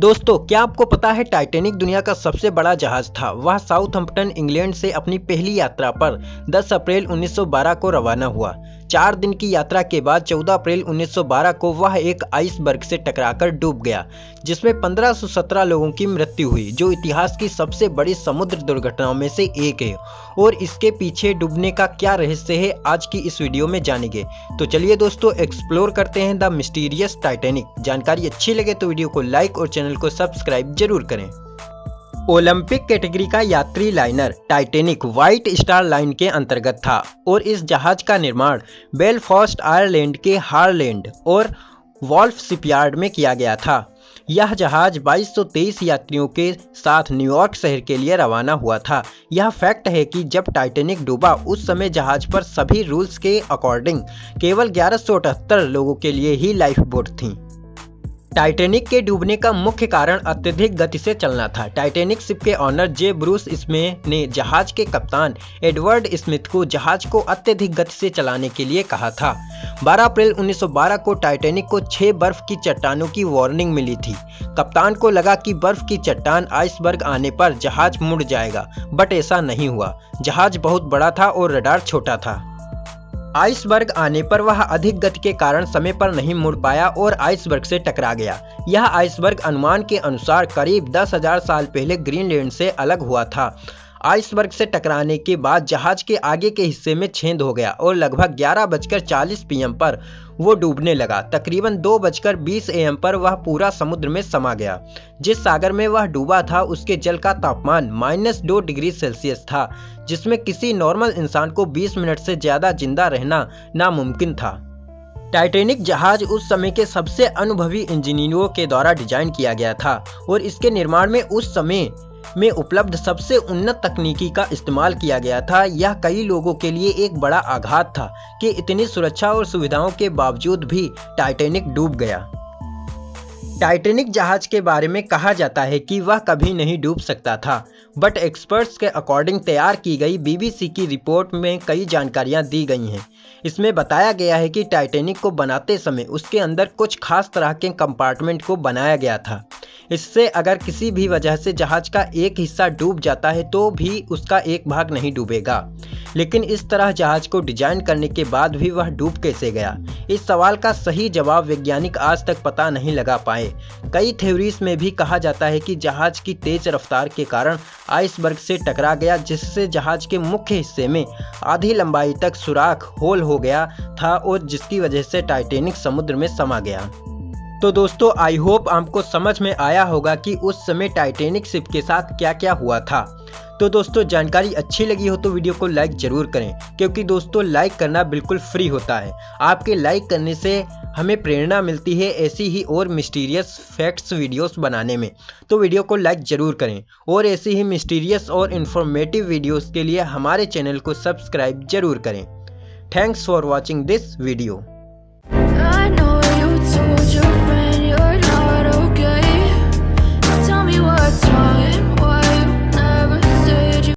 दोस्तों, क्या आपको पता है टाइटैनिक दुनिया का सबसे बड़ा जहाज था। वह साउथहैम्पटन इंग्लैंड से अपनी पहली यात्रा पर 10 अप्रैल 1912 को रवाना हुआ। 4 दिन की यात्रा के बाद 14 अप्रैल 1912 को वह एक आइसबर्ग से टकराकर डूब गया, जिसमें 1517 लोगों की मृत्यु हुई, जो इतिहास की सबसे बड़ी समुद्र दुर्घटनाओं में से एक है। और इसके पीछे डूबने का क्या रहस्य है, आज की इस वीडियो में जानेंगे। तो चलिए दोस्तों, एक्सप्लोर करते हैं द मिस्टीरियस टाइटैनिक। जानकारी अच्छी लगे तो वीडियो को लाइक और चैनल को सब्सक्राइब जरूर करें। ओलंपिक कैटेगरी का यात्री liner Titanic white star line के अंतर्गत था और इस जहाज का निर्माण बेलफास्ट आयरलैंड के हारलैंड और वॉल्फ शिपयार्ड में किया गया था। यह जहाज 2223 यात्रियों के साथ न्यूयॉर्क शहर के लिए रवाना हुआ था। यह फैक्ट है कि जब टाइटैनिक डूबा उस समय जहाज पर सभी रूल्स के अकॉर्डिंग केवल 1178 लोगों के लिए ही लाइफ बोट थी। टाइटैनिक के डूबने का मुख्य कारण अत्यधिक गति से चलना था। टाइटैनिक शिप के ऑनर जे ब्रूस स्मिथ ने जहाज के कप्तान एडवर्ड स्मिथ को जहाज को अत्यधिक गति से चलाने के लिए कहा था। 12 अप्रैल 1912 को टाइटैनिक को 6 बर्फ की चट्टानों की वार्निंग मिली थी। कप्तान को लगा कि बर्फ की चट्टान आइसबर्ग आने पर जहाज मुड़ जाएगा, बट ऐसा नहीं हुआ। जहाज बहुत बड़ा था और रडार छोटा था। आइसबर्ग आने पर वह अधिक गति के कारण समय पर नहीं मुड़ पाया और आइसबर्ग से टकरा गया। यह आइसबर्ग अनुमान के अनुसार करीब 10,000 साल पहले ग्रीनलैंड से अलग हुआ था। आइसबर्ग से टकराने के बाद जहाज के आगे के हिस्से में छेद हो गया और लगभग 11:40 PM पर वो डूबने लगा। तकरीबन 2:20 AM पर वह पूरा समुद्र में समा गया। जिस सागर में वह डूबा था उसके जल का तापमान -2 डिग्री सेल्सियस था, जिसमें किसी नॉर्मल इंसान को 20 मिनट से ज्यादा जिंदा रहना नामुमकिन था। टाइटैनिक जहाज उस समय के सबसे अनुभवी इंजीनियरों के द्वारा डिजाइन किया गया था और इसके निर्माण में उस समय में उपलब्ध सबसे उन्नत तकनीकी का इस्तेमाल किया गया था। यह कई लोगों के लिए एक बड़ा आघात था कि इतनी सुरक्षा और सुविधाओं के बावजूद भी टाइटैनिक डूब गया। टाइटैनिक जहाज के बारे में कहा जाता है कि वह कभी नहीं डूब सकता था, बट एक्सपर्ट्स के अकॉर्डिंग तैयार की गई BBC की रिपोर्ट में कई जानकारियां दी गई हैं। इसमें बताया गया है कि टाइटैनिक को बनाते समय उसके अंदर कुछ खास तरह के कंपार्टमेंट को बनाया गया था। इससे अगर किसी भी वजह से जहाज का एक हिस्सा डूब जाता है तो भी उसका एक भाग नहीं डूबेगा। लेकिन इस तरह जहाज को डिजाइन करने के बाद भी वह डूब कैसे गया? इस सवाल का सही जवाब वैज्ञानिक आज तक पता नहीं लगा पाए। कई थ्योरीज में भी कहा जाता है कि जहाज की तेज रफ्तार के कारण आइसबर्ग से टकरा गया, जिससे जहाज के मुख्य हिस्से में आधी लंबाई तक सुराख होल हो गया था और जिसकी वजह से टाइटैनिक समुद्र में समा गया। तो दोस्तों, आई होप आपको समझ में आया होगा कि उस समय टाइटैनिक शिप के साथ क्या क्या हुआ था। तो दोस्तों, जानकारी अच्छी लगी हो तो वीडियो को लाइक जरूर करें, क्योंकि दोस्तों लाइक करना बिल्कुल फ्री होता है। आपके लाइक करने से हमें प्रेरणा मिलती है ऐसी ही और मिस्टीरियस फैक्ट्स वीडियोस बनाने में। तो वीडियो को लाइक जरूर करें और ऐसी ही मिस्टीरियस और इन्फॉर्मेटिव वीडियोस के लिए हमारे चैनल को सब्सक्राइब जरूर करें। Thanks for watching this video.